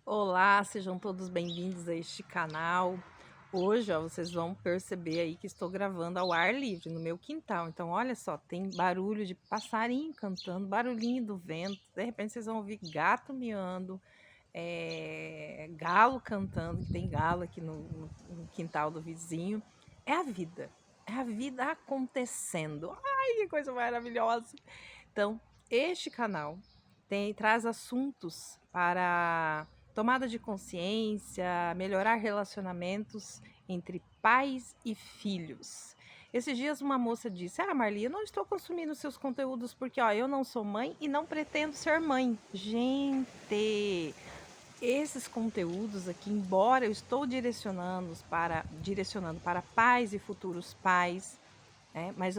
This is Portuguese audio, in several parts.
Olá, sejam todos bem-vindos a este canal. Hoje, ó, vocês vão perceber aí que estou gravando ao ar livre no meu quintal. Então, olha só, tem barulho de passarinho cantando, barulhinho do vento. De repente, vocês vão ouvir gato miando, galo cantando, que tem galo aqui no quintal do vizinho. É a vida acontecendo. Ai, que coisa maravilhosa! Então, este canal traz assuntos para tomada de consciência, melhorar relacionamentos entre pais e filhos. Esses dias uma moça disse: Marli, eu não estou consumindo seus conteúdos porque eu não sou mãe e não pretendo ser mãe. Gente, esses conteúdos aqui, embora eu estou direcionando para pais e futuros pais, mas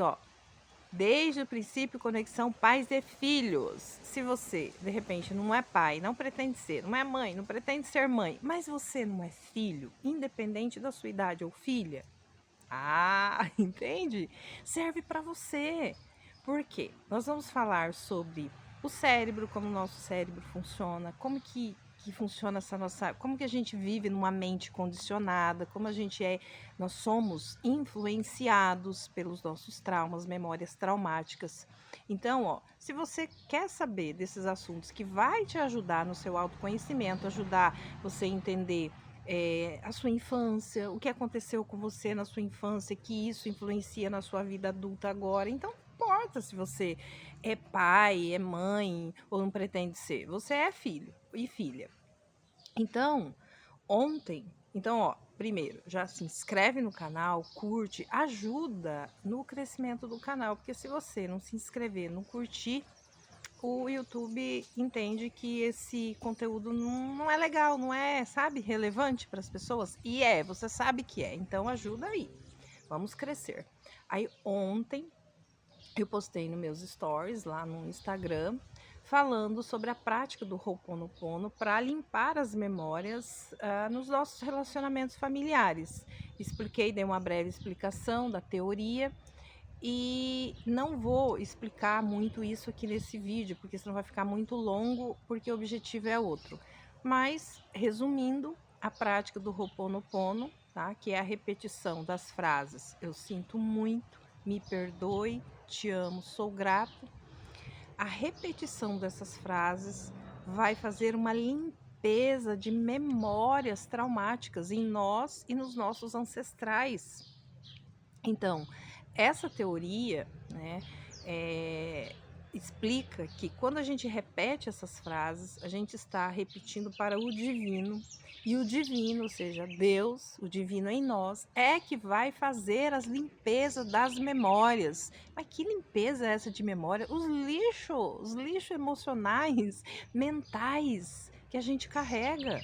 desde o princípio, conexão pais e filhos. Se você, de repente, não é pai, não pretende ser, não é mãe, não pretende ser mãe, mas você não é filho, independente da sua idade ou filha, entende? Serve para você. Por quê? Nós vamos falar sobre o cérebro, como o nosso cérebro funciona, como que funciona essa nossa, como que a gente vive numa mente condicionada, como nós somos influenciados pelos nossos traumas, memórias traumáticas. Então, se você quer saber desses assuntos que vai te ajudar no seu autoconhecimento, ajudar você a entender a sua infância, o que aconteceu com você na sua infância, que isso influencia na sua vida adulta agora. Então, não importa se você é pai, é mãe ou não pretende ser, você é filho e filha. Então, primeiro, já se inscreve no canal, curte, ajuda no crescimento do canal, porque se você não se inscrever, não curtir, o YouTube entende que esse conteúdo não é legal, não é, sabe, relevante para as pessoas. E você sabe que é, então ajuda aí. Vamos crescer. Aí ontem eu postei nos meus stories lá no Instagram falando sobre a prática do Ho'oponopono para limpar as memórias nos nossos relacionamentos familiares. Dei uma breve explicação da teoria e não vou explicar muito isso aqui nesse vídeo, porque senão vai ficar muito longo, porque o objetivo é outro. Mas, resumindo, a prática do Ho'oponopono, tá? Que é a repetição das frases eu sinto muito, me perdoe, te amo, sou grato. A repetição dessas frases vai fazer uma limpeza de memórias traumáticas em nós e nos nossos ancestrais. Então, essa teoria, né, explica que quando a gente repete essas frases, a gente está repetindo para o divino, e o divino, ou seja, Deus, o divino em nós, é que vai fazer as limpezas das memórias. Mas que limpeza é essa de memória? Os lixos emocionais, mentais que a gente carrega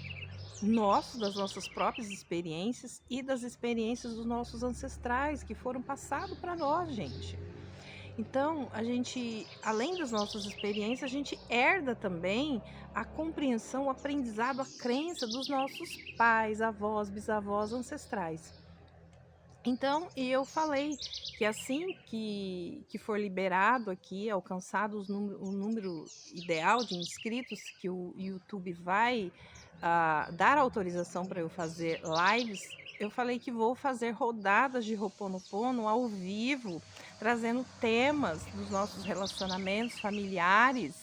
das nossas próprias experiências e das experiências dos nossos ancestrais que foram passados para nós, gente. Então, a gente, além das nossas experiências, a gente herda também a compreensão, o aprendizado, a crença dos nossos pais, avós, bisavós, ancestrais. Então, eu falei que assim que for liberado aqui, alcançado o número ideal de inscritos, que o YouTube vai dar autorização para eu fazer lives, eu falei que vou fazer rodadas de Ho'oponopono ao vivo, trazendo temas dos nossos relacionamentos familiares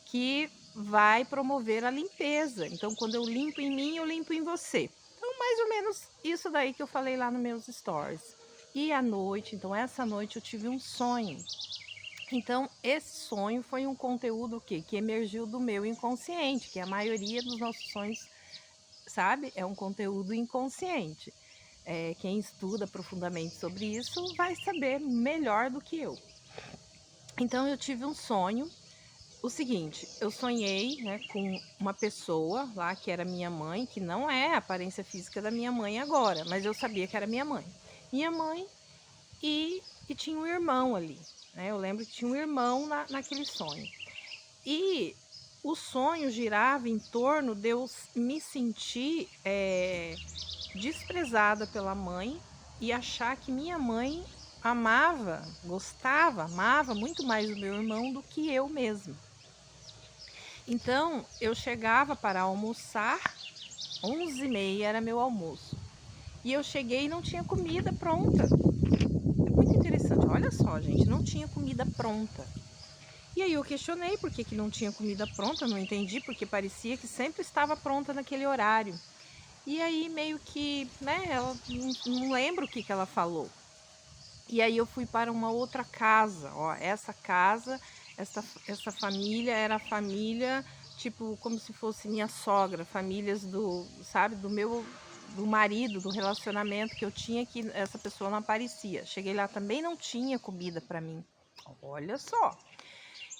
que vai promover a limpeza. Então, quando eu limpo em mim, eu limpo em você. Então, mais ou menos isso daí que eu falei lá nos meus stories. E à noite, então essa noite eu tive um sonho. Então, esse sonho foi um conteúdo que emergiu do meu inconsciente, que a maioria dos nossos sonhos, sabe, é um conteúdo inconsciente. Quem estuda profundamente sobre isso vai saber melhor do que eu. Então, eu tive um sonho. O seguinte, eu sonhei, né, com uma pessoa lá que era minha mãe, que não é a aparência física da minha mãe agora, mas eu sabia que era minha mãe. Minha mãe e tinha um irmão ali, né? Eu lembro que tinha um irmão naquele sonho. E o sonho girava em torno de eu me sentir desprezada pela mãe e achar que minha mãe amava muito mais o meu irmão do que eu mesma. Então, eu chegava para almoçar, 11h30 era meu almoço. E eu cheguei e não tinha comida pronta. É muito interessante. Olha só, gente, não tinha comida pronta. E aí eu questionei por que não tinha comida pronta, não entendi, porque parecia que sempre estava pronta naquele horário. E aí meio que, né, ela não lembro o que ela falou. E aí eu fui para uma outra casa, ó, essa casa, essa família era a família, tipo, como se fosse minha sogra, famílias do, sabe, do marido, do relacionamento que eu tinha, que essa pessoa não aparecia. Cheguei lá, também não tinha comida para mim. Olha só.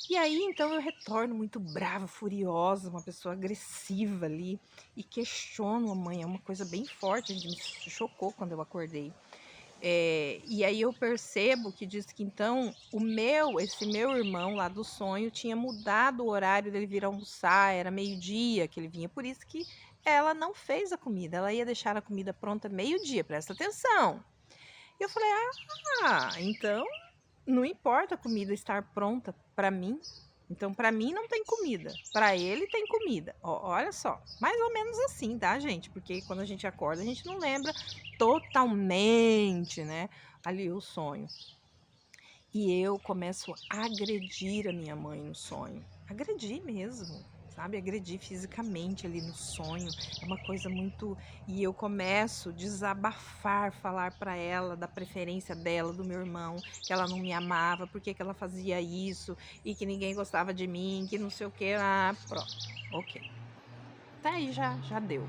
E aí, então, eu retorno muito brava, furiosa, uma pessoa agressiva ali, e questiono a mãe. É uma coisa bem forte, a gente me chocou quando eu acordei. E aí eu percebo que diz que então esse meu irmão lá do sonho tinha mudado o horário dele vir almoçar, era meio-dia que ele vinha, por isso que ela não fez a comida, ela ia deixar a comida pronta meio-dia, presta atenção. E eu falei, então não importa a comida estar pronta para mim. Então, para mim não tem comida, para ele tem comida. Ó, olha só, mais ou menos assim, tá, gente? Porque quando a gente acorda, a gente não lembra totalmente, né? Ali o sonho. E eu começo a agredir a minha mãe no sonho. Agredir mesmo, sabe? Agredir fisicamente ali no sonho. É uma coisa muito. E eu começo a desabafar, falar para ela da preferência dela, do meu irmão, que ela não me amava, por que ela fazia isso, e que ninguém gostava de mim, que não sei o que. Ah, pronto. Ok. Até aí já deu.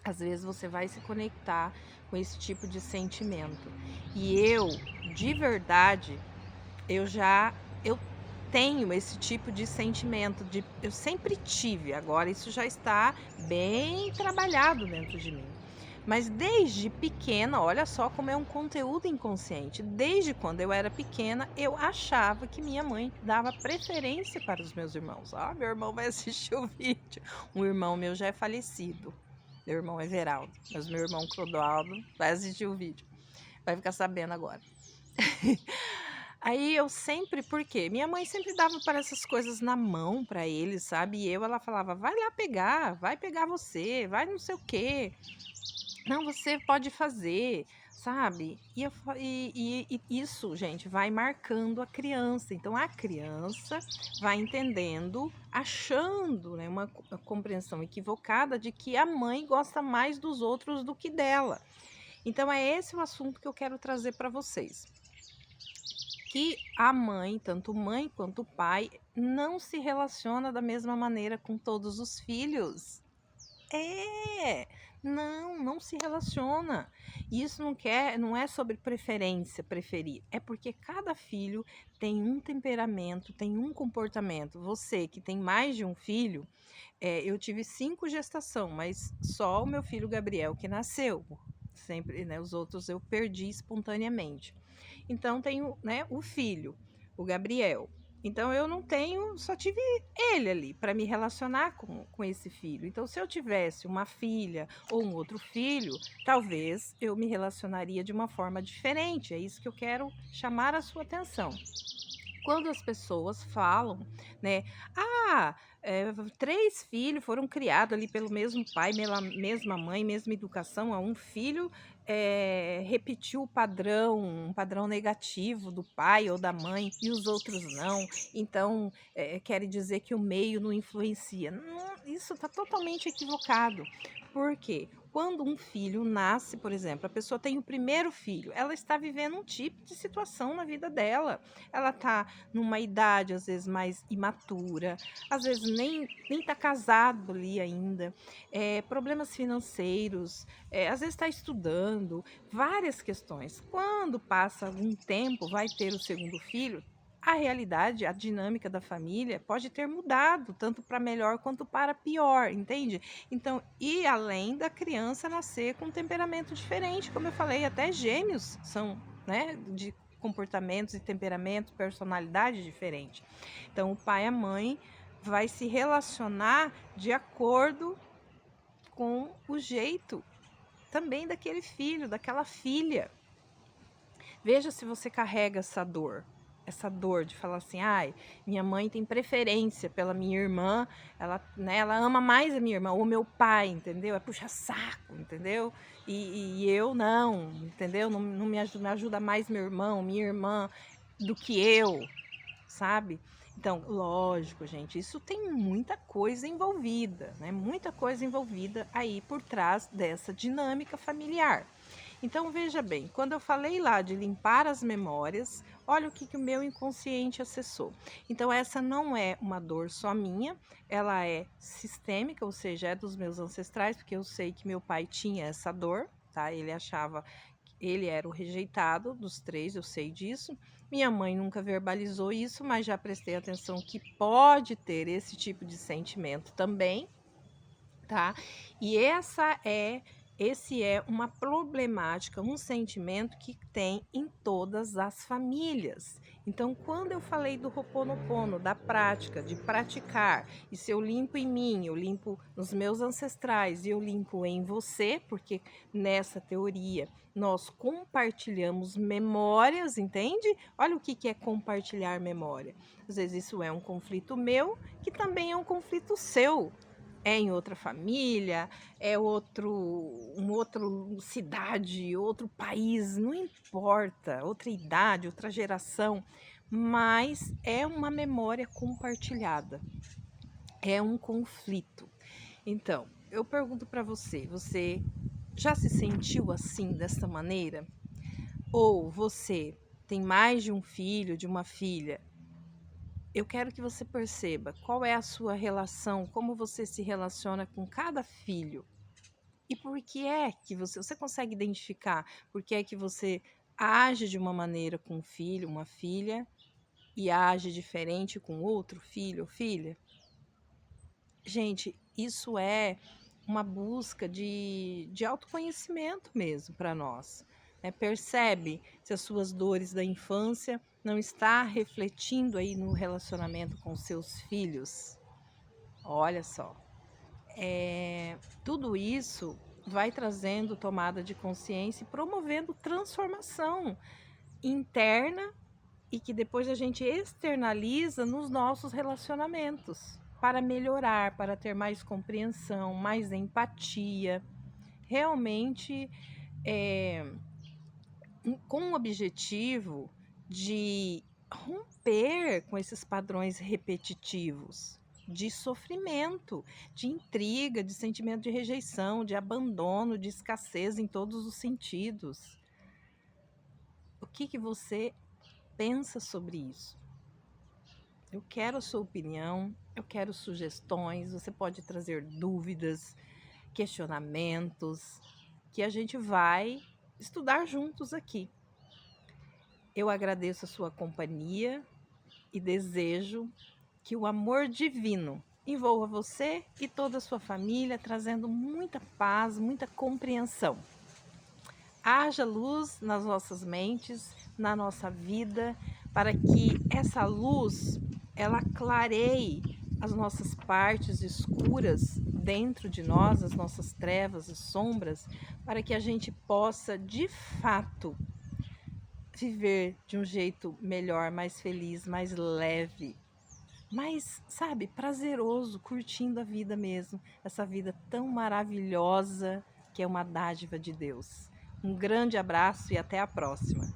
Às vezes você vai se conectar com esse tipo de sentimento. E eu, de verdade, eu tenho esse tipo de sentimento, eu sempre tive, agora isso já está bem trabalhado dentro de mim. Mas desde pequena, olha só como é um conteúdo inconsciente. Desde quando eu era pequena, eu achava que minha mãe dava preferência para os meus irmãos. Meu irmão vai assistir o vídeo. Um irmão meu já é falecido. Meu irmão Everaldo. Mas meu irmão Clodoaldo vai assistir o vídeo. Vai ficar sabendo agora. Aí eu sempre, por quê? Minha mãe sempre dava para essas coisas na mão para ele, sabe? E ela falava, vai lá pegar, vai pegar você, vai não sei o quê. Não, você pode fazer, sabe? E isso, gente, vai marcando a criança. Então a criança vai entendendo, achando, né, uma compreensão equivocada de que a mãe gosta mais dos outros do que dela. Então é esse o assunto que eu quero trazer para vocês. Que a mãe, tanto mãe quanto pai, não se relaciona da mesma maneira com todos os filhos. Não se relaciona. Isso não é sobre preferência, preferir. É porque cada filho tem um temperamento, tem um comportamento. Você que tem mais de um filho, eu tive 5 gestação, mas só o meu filho Gabriel que nasceu. Sempre, né? Os outros eu perdi espontaneamente. Então tenho, né, o filho, o Gabriel. Então eu não tenho, só tive ele ali para me relacionar com esse filho. Então se eu tivesse uma filha ou um outro filho, talvez eu me relacionaria de uma forma diferente. É isso que eu quero chamar a sua atenção. Quando as pessoas falam, né, 3 filhos foram criados ali pelo mesmo pai, pela mesma mãe, mesma educação, um filho repetiu um padrão negativo do pai ou da mãe e os outros não, então quer dizer que o meio não influencia. Não, isso está totalmente equivocado. Por quê? Quando um filho nasce, por exemplo, a pessoa tem o primeiro filho, ela está vivendo um tipo de situação na vida dela. Ela está numa idade, às vezes, mais imatura, às vezes nem está casado ali ainda, problemas financeiros, às vezes está estudando, várias questões. Quando passa algum tempo, vai ter o segundo filho, a realidade, a dinâmica da família pode ter mudado, tanto para melhor quanto para pior, entende? Então, e além da criança nascer com um temperamento diferente, como eu falei, até gêmeos são, né, de comportamentos e temperamento, personalidade diferente. Então, o pai e a mãe vai se relacionar de acordo com o jeito também daquele filho, daquela filha. Veja se você carrega essa dor. essa dor de falar assim, ai, minha mãe tem preferência pela minha irmã, ela, né, ela ama mais a minha irmã, ou meu pai, entendeu? É puxa saco, entendeu? E eu não, entendeu? Não me ajuda mais meu irmão, minha irmã do que eu, sabe? Então, lógico, gente, isso tem muita coisa envolvida, né? Muita coisa envolvida aí por trás dessa dinâmica familiar. Então, veja bem, quando eu falei lá de limpar as memórias, olha o que o meu inconsciente acessou. Então, essa não é uma dor só minha, ela é sistêmica, ou seja, é dos meus ancestrais, porque eu sei que meu pai tinha essa dor, tá? Ele achava que ele era o rejeitado dos três, eu sei disso. Minha mãe nunca verbalizou isso, mas já prestei atenção que pode ter esse tipo de sentimento também, tá? E esse é uma problemática, um sentimento que tem em todas as famílias. Então, quando eu falei do Ho'oponopono, da prática, de praticar, e se eu limpo em mim, eu limpo nos meus ancestrais e eu limpo em você, porque nessa teoria nós compartilhamos memórias, entende? Olha o que é compartilhar memória. Às vezes isso é um conflito meu, que também é um conflito seu. É em outra família, é outra cidade, outro país, não importa, outra idade, outra geração, mas é uma memória compartilhada, é um conflito. Então, eu pergunto para você, você já se sentiu assim, dessa maneira? Ou você tem mais de um filho, de uma filha? Eu quero que você perceba qual é a sua relação, como você se relaciona com cada filho. E por que é que você consegue identificar por que é que você age de uma maneira com um filho, uma filha, e age diferente com outro filho ou filha? Gente, isso é uma busca de autoconhecimento mesmo para nós. Né? Percebe se as suas dores da infância não está refletindo aí no relacionamento com seus filhos. Olha só, tudo isso vai trazendo tomada de consciência e promovendo transformação interna e que depois a gente externaliza nos nossos relacionamentos para melhorar, para ter mais compreensão, mais empatia, realmente com o objetivo de romper com esses padrões repetitivos de sofrimento, de intriga, de sentimento de rejeição, de abandono, de escassez em todos os sentidos. O que você pensa sobre isso? Eu quero a sua opinião, eu quero sugestões, você pode trazer dúvidas, questionamentos, que a gente vai estudar juntos aqui. Eu agradeço a sua companhia e desejo que o amor divino envolva você e toda a sua família, trazendo muita paz, muita compreensão. Haja luz nas nossas mentes, na nossa vida, para que essa luz ela clareie as nossas partes escuras dentro de nós, as nossas trevas e sombras, para que a gente possa de fato viver de um jeito melhor, mais feliz, mais leve, mais, sabe, prazeroso, curtindo a vida mesmo, essa vida tão maravilhosa que é uma dádiva de Deus. Um grande abraço e até a próxima.